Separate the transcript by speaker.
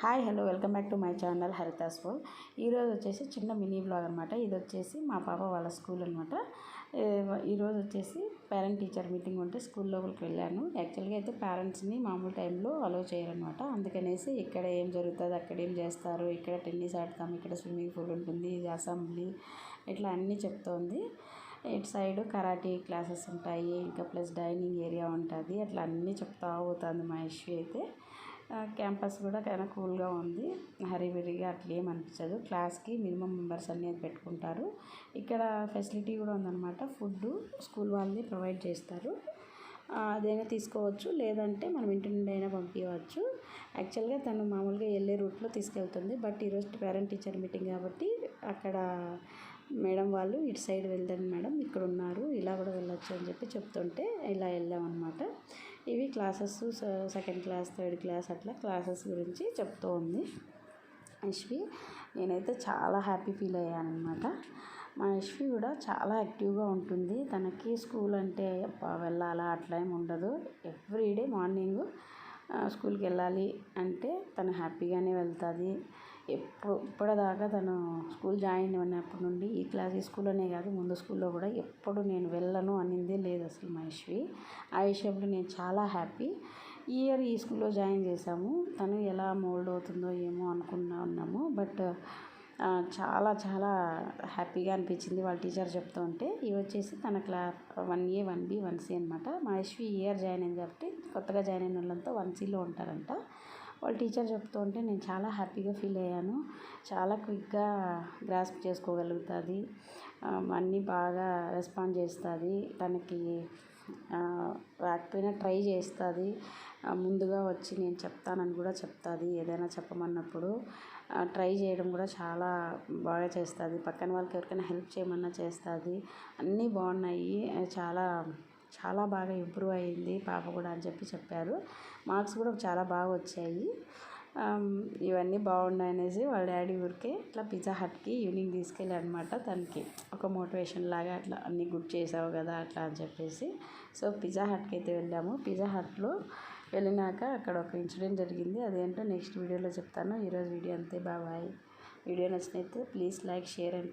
Speaker 1: Hi hello welcome back to my channel Haritha's world. ఈరోజు వచ్చేసి చిన్న మినీ బ్లాగ్ అనమాట. ఇది వచ్చేసి మా పాప వాళ్ళ స్కూల్ అనమాట. ఈరోజు వచ్చేసి పేరెంట్ టీచర్ మీటింగ్ ఉంటే స్కూల్ లోపలికి వెళ్ళాను. యాక్చువల్గా అయితే పేరెంట్స్ని మామూలు టైంలో అలో చేయరనమాట. అందుకనేసి ఇక్కడ ఏం జరుగుతుంది, అక్కడ ఏం చేస్తారు, ఇక్కడ టెన్నిస్ ఆడతాం, ఇక్కడ స్విమ్మింగ్ పూల్ ఉంటుంది, ఇది అసెంబ్లీ, ఇట్లా అన్నీ చెప్తోంది. ఇటు సైడ్ కరాటీ క్లాసెస్ ఉంటాయి, ఇంకా ప్లస్ డైనింగ్ ఏరియా ఉంటుంది, అట్లా అన్నీ చెప్తా పోతుంది మా ఇష్యూ అయితే. క్యాంపస్ కూడా చాలా కూల్గా ఉంది, హరిబరిగా అట్లా ఏమనిపించదు. క్లాస్కి మినిమం మెంబర్స్ అనేది పెట్టుకుంటారు. ఇక్కడ ఫెసిలిటీ కూడా ఉందన్నమాట. ఫుడ్ స్కూల్ వాళ్ళని ప్రొవైడ్ చేస్తారు, అదైనా తీసుకోవచ్చు, లేదంటే మనం ఇంటి నుండి అయినా పంపించవచ్చు. యాక్చువల్గా తను మామూలుగా వెళ్ళే రూట్లో తీసుకెళ్తుంది, బట్ ఈరోజు పేరెంట్ టీచర్ మీటింగ్ కాబట్టి అక్కడ మేడం వాళ్ళు ఇటు సైడ్ వెళ్తాను మేడం, ఇక్కడ ఉన్నారు, ఇలా కూడా వెళ్ళొచ్చు అని చెప్పి చెప్తుంటే ఇలా వెళ్ళామన్నమాట. ఇవి classes, second class, third class అట్లా క్లాసెస్ గురించి చెప్తూ ఉంది యశ్వి. నేనైతే చాలా హ్యాపీ ఫీల్ అయ్యానమాట. మా యశ్వి కూడా చాలా యాక్టివ్గా ఉంటుంది. తనకి స్కూల్ అంటే వెళ్ళాలా అట్లా ఏమి ఉండదు. ఎవ్రీడే మార్నింగ్ స్కూల్కి వెళ్ళాలి అంటే తను హ్యాపీగానే వెళ్తుంది. ఇప్పటిదాకా తను స్కూల్ జాయిన్ అయినప్పటి నుండి ఈ స్కూల్లోనే కాదు, ముందు స్కూల్లో కూడా ఎప్పుడు నేను వెళ్ళను అనిందే లేదు అసలు మా యశ్వి. ఆ విషయంలో నేను చాలా హ్యాపీ. ఈ ఇయర్ ఈ స్కూల్లో జాయిన్ చేశాము. తను ఎలా మోల్డ్ అవుతుందో ఏమో ఉన్నాము, బట్ చాలా చాలా హ్యాపీగా అనిపించింది వాళ్ళ టీచర్ చెప్తూ ఉంటే. ఇవి వచ్చేసి తన 1A 1B 1C అనమాట. మా యశ్వి ఈ ఇయర్ జాయిన్ అయింది కాబట్టి కొత్తగా జాయిన్ అయిన వాళ్ళంతా 1Cలో ఉంటారంట. వాళ్ళ టీచర్ చెప్తూ ఉంటే నేను చాలా హ్యాపీగా ఫీల్ అయ్యాను. చాలా క్విక్గా గ్రాస్ప్ చేసుకోగలుగుతుంది, అన్నీ బాగా రెస్పాండ్ చేస్తుంది. తనకి రాకపోయినా ట్రై చేస్తుంది, ముందుగా వచ్చి నేను చెప్తానని కూడా చెప్తుంది. ఏదైనా చెప్పమన్నప్పుడు ట్రై చేయడం కూడా చాలా బాగా చేస్తుంది. పక్కన వాళ్ళకి ఎవరికైనా హెల్ప్ చేయమన్నా చేస్తుంది. అన్నీ బాగున్నాయి, చాలా చాలా బాగా ఇంప్రూవ్ అయ్యింది పాప కూడా అని చెప్పారు. మార్క్స్ కూడా చాలా బాగా వచ్చాయి. ఇవన్నీ బాగున్నాయి అనేసి వాళ్ళ డాడీ ఊరికే ఇట్లా పిజ్జా హట్కి ఈవినింగ్ తీసుకెళ్ళాడు అనమాట. తనకి ఒక మోటివేషన్ లాగా, అట్లా అన్నీ గుడ్ చేసావు కదా అట్లా అని చెప్పేసి. సో పిజ్జా హట్కి అయితే వెళ్ళాము. పిజ్జా హట్లో వెళ్ళినాక అక్కడ ఒక ఇన్సిడెంట్ జరిగింది, అదేంటో నెక్స్ట్ వీడియోలో చెప్తాను. ఈరోజు వీడియో అంతే, బాయ్. వీడియో నచ్చినైతే ప్లీజ్ లైక్, షేర్ అండ్